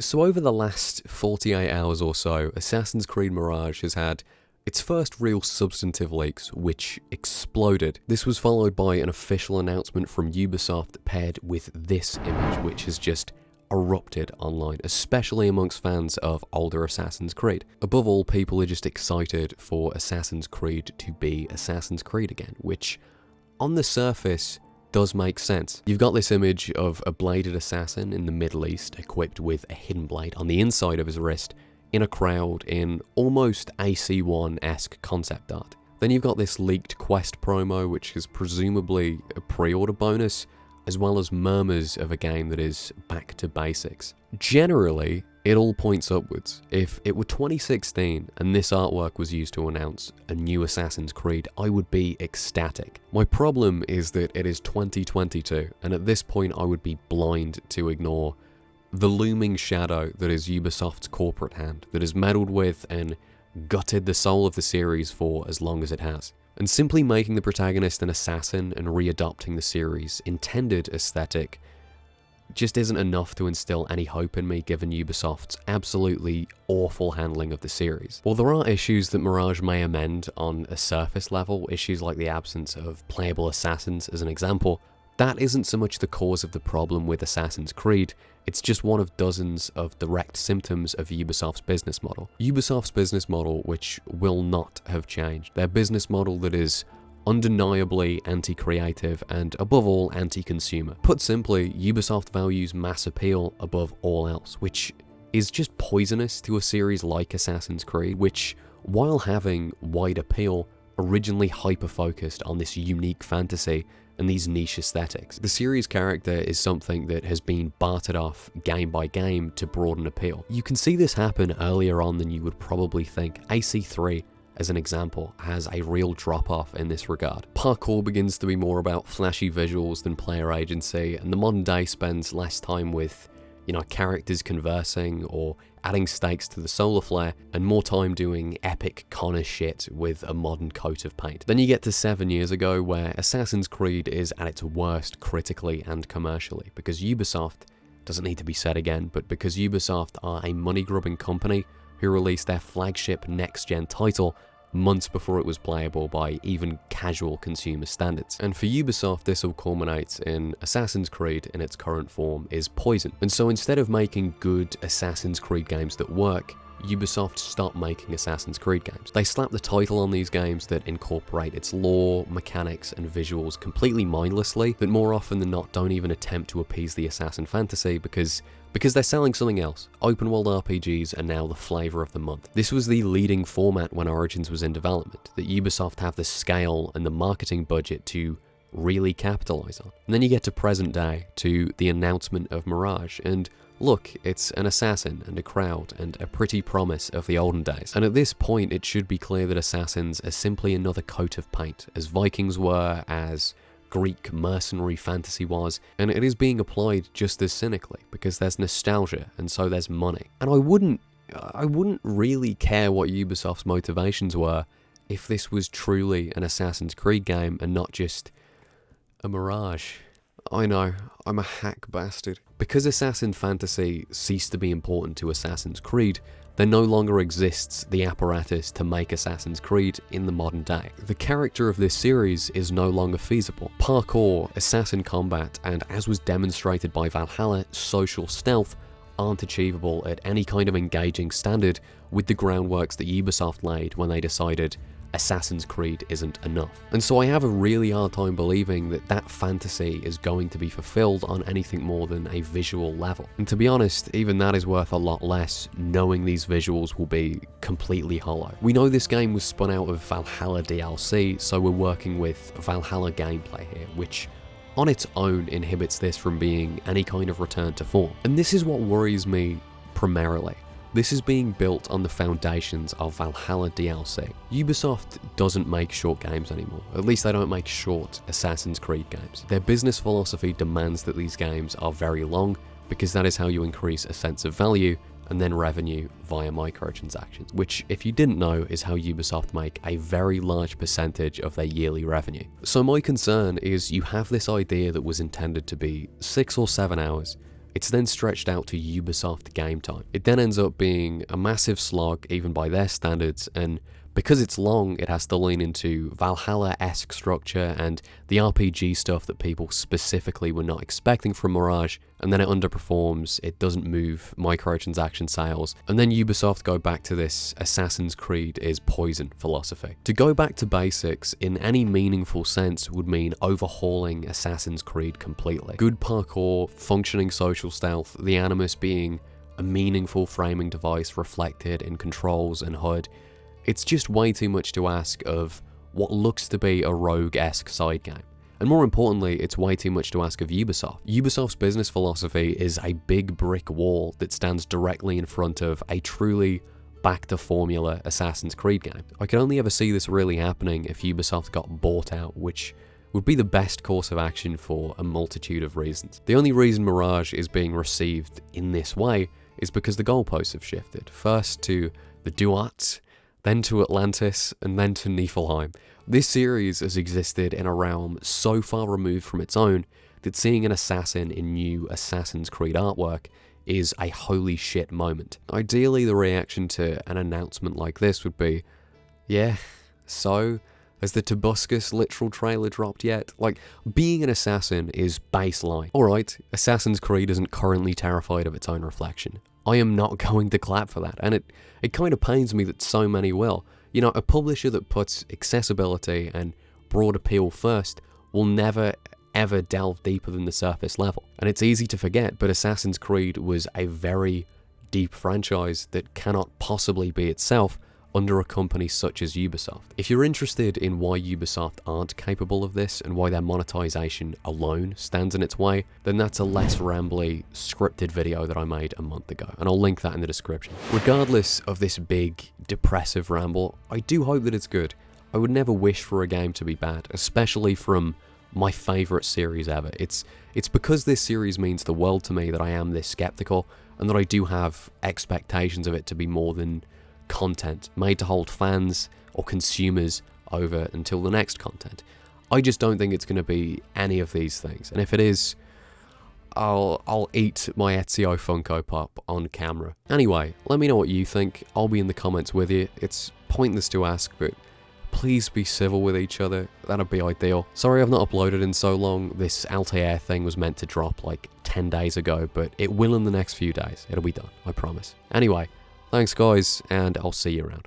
So over the last 48 hours or so, Assassin's Creed Mirage has had its first real substantive leaks, which exploded. This was followed by an official announcement from Ubisoft paired with this image, which has just erupted online, especially amongst fans of older Assassin's Creed. Above all, people are just excited for Assassin's Creed to be Assassin's Creed again, which on the surface does make sense. You've got this image of a bladed assassin in the Middle East equipped with a hidden blade on the inside of his wrist in a crowd in almost AC1-esque concept art. Then you've got this leaked quest promo, which is presumably a pre-order bonus, as well as murmurs of a game that is back to basics. Generally, it all points upwards. If it were 2016 and this artwork was used to announce a new Assassin's Creed, I would be ecstatic. My problem is that it is 2022, and at this point I would be blind to ignore the looming shadow that is Ubisoft's corporate hand, that has meddled with and gutted the soul of the series for as long as it has. And simply making the protagonist an assassin and readopting the series' intended aesthetic just isn't enough to instill any hope in me, given Ubisoft's absolutely awful handling of the series. While there are issues that Mirage may amend on a surface level, issues like the absence of playable assassins as an example, that isn't so much the cause of the problem with Assassin's Creed, it's just one of dozens of direct symptoms of Ubisoft's business model. Ubisoft's business model, which will not have changed. Their business model that is undeniably anti-creative and, above all, anti-consumer. Put simply, Ubisoft values mass appeal above all else, which is just poisonous to a series like Assassin's Creed, which, while having wide appeal, originally hyper-focused on this unique fantasy and these niche aesthetics. The series character is something that has been bartered off game by game to broaden appeal. You can see this happen earlier on than you would probably think. AC3, as an example, has a real drop-off in this regard. Parkour begins to be more about flashy visuals than player agency, and the modern day spends less time with, characters conversing or adding stakes to the solar flare, and more time doing epic Connor shit with a modern coat of paint. Then you get to 7 years ago, where Assassin's Creed is at its worst critically and commercially, because Ubisoft, doesn't need to be said again, but because Ubisoft are a money-grubbing company who released their flagship next-gen title months before it was playable by even casual consumer standards. And for Ubisoft, this all culminates in Assassin's Creed in its current form is poison. And so instead of making good Assassin's Creed games that work, Ubisoft stopped making Assassin's Creed games. They slapped the title on these games that incorporate its lore, mechanics, and visuals completely mindlessly, that more often than not don't even attempt to appease the assassin fantasy because they're selling something else. Open world RPGs are now the flavour of the month. This was the leading format when Origins was in development, that Ubisoft have the scale and the marketing budget to really capitalise on. And then you get to present day, to the announcement of Mirage, and look, it's an assassin and a crowd and a pretty promise of the olden days. And at this point, it should be clear that assassins are simply another coat of paint, as Vikings were, as Greek mercenary fantasy was, and it is being applied just as cynically, because there's nostalgia and so there's money. And I wouldn't really care what Ubisoft's motivations were if this was truly an Assassin's Creed game and not just a Mirage. I know, I'm a hack bastard. Because assassin fantasy ceased to be important to Assassin's Creed, there no longer exists the apparatus to make Assassin's Creed in the modern day. The character of this series is no longer feasible. Parkour, assassin combat, and as was demonstrated by Valhalla, social stealth aren't achievable at any kind of engaging standard with the groundworks that Ubisoft laid when they decided Assassin's Creed isn't enough. And so I have a really hard time believing that that fantasy is going to be fulfilled on anything more than a visual level. And to be honest, even that is worth a lot less, knowing these visuals will be completely hollow. We know this game was spun out of Valhalla DLC, so we're working with Valhalla gameplay here, which on its own inhibits this from being any kind of return to form. And this is what worries me primarily. This is being built on the foundations of Valhalla DLC. Ubisoft doesn't make short games anymore. At least they don't make short Assassin's Creed games. Their business philosophy demands that these games are very long, because that is how you increase a sense of value and then revenue via microtransactions, which, if you didn't know, is how Ubisoft make a very large percentage of their yearly revenue. So my concern is you have this idea that was intended to be 6 or 7 hours, It's then stretched out to Ubisoft Game Time. It then ends up being a massive slog, even by their standards, and because it's long, it has to lean into Valhalla-esque structure and the RPG stuff that people specifically were not expecting from Mirage, and then it underperforms, it doesn't move microtransaction sales, and then Ubisoft go back to this Assassin's Creed is poison philosophy. To go back to basics in any meaningful sense would mean overhauling Assassin's Creed completely. Good parkour, functioning social stealth, the Animus being a meaningful framing device reflected in controls and HUD. It's just way too much to ask of what looks to be a rogue-esque side game. And more importantly, it's way too much to ask of Ubisoft. Ubisoft's business philosophy is a big brick wall that stands directly in front of a truly back-to-formula Assassin's Creed game. I can only ever see this really happening if Ubisoft got bought out, which would be the best course of action for a multitude of reasons. The only reason Mirage is being received in this way is because the goalposts have shifted. First to the Duat, then to Atlantis, and then to Niflheim. This series has existed in a realm so far removed from its own that seeing an assassin in new Assassin's Creed artwork is a holy shit moment. Ideally, the reaction to an announcement like this would be, yeah, so? Has the Tobuscus literal trailer dropped yet? Like, being an assassin is baseline. Alright, Assassin's Creed isn't currently terrified of its own reflection. I am not going to clap for that, and it kind of pains me that so many will. You know, a publisher that puts accessibility and broad appeal first will never ever delve deeper than the surface level. And it's easy to forget, but Assassin's Creed was a very deep franchise that cannot possibly be itself under a company such as Ubisoft. If you're interested in why Ubisoft aren't capable of this and why their monetization alone stands in its way, then that's a less rambly, scripted video that I made a month ago, and I'll link that in the description. Regardless of this big, depressive ramble, I do hope that it's good. I would never wish for a game to be bad, especially from my favourite series ever. It's because this series means the world to me that I am this skeptical, and that I do have expectations of it to be more than content made to hold fans or consumers over until the next content. I just don't think it's going to be any of these things, and if it is, I'll eat my Ezio Funko Pop on camera. Anyway, let me know what you think. I'll be in the comments with you. It's pointless to ask, but please be civil with each other. That'd be ideal. Sorry I've not uploaded in so long. This Altair thing was meant to drop like 10 days ago, but it will in the next few days. It'll be done, I promise. Anyway, thanks guys, and I'll see you around.